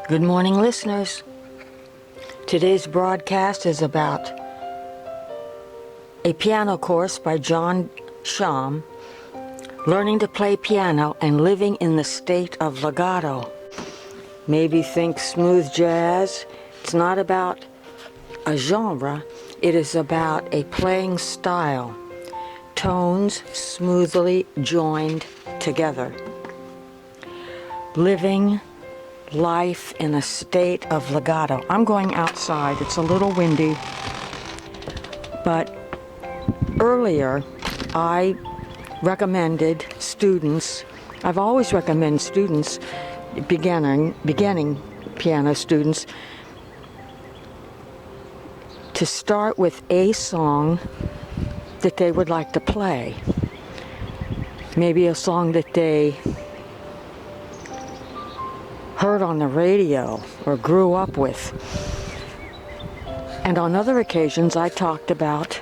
Good morning, listeners. Today's broadcast is about a piano course by Schaum, learning to play piano and living in the state of legato. Maybe think smooth jazz. It's not about a genre, it is about a playing style, tones smoothly joined together. Living life in a state of legato. I'm going outside. It's a little windy. But earlier, I recommended students, I've always recommended students, beginning piano students, to start with a song that they would like to play. Maybe a song that they heard on the radio or grew up with. And on other occasions I talked about,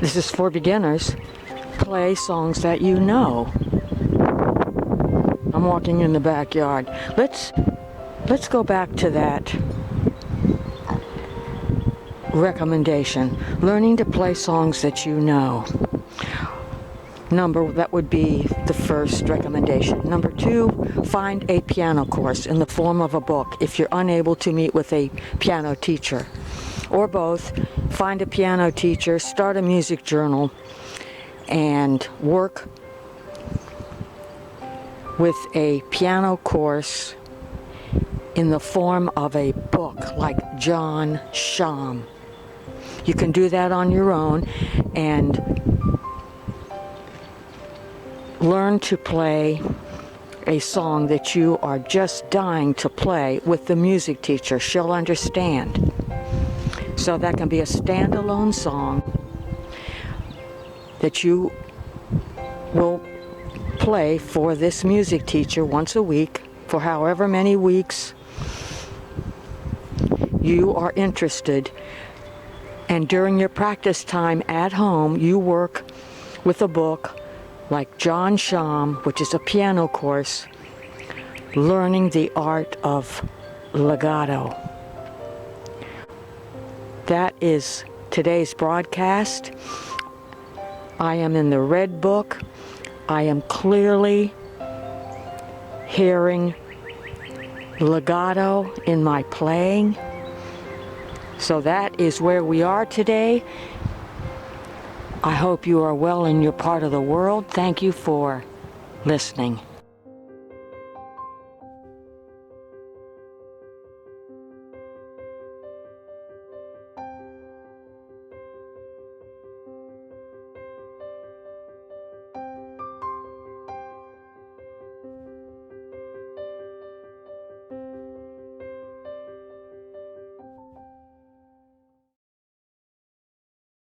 this is for beginners, play songs that you know. I'm walking in the backyard. Let's go back to that recommendation. Learning to play songs that you know. That would be the first recommendation. Number 2, find a piano course in the form of a book if you're unable to meet with a piano teacher. Or both, find a piano teacher, start a music journal, and work with a piano course in the form of a book like Schaum. You can do that on your own and learn to play a song that you are just dying to play with the music teacher. She'll understand. So that can be a standalone song that you will play for this music teacher once a week for however many weeks you are interested. And during your practice time at home, you work with a book like Schaum, which is a piano course, learning the art of legato. That is today's broadcast. I am in the red book. I am clearly hearing legato in my playing. So that is where we are today. I hope you are well in your part of the world. Thank you for listening.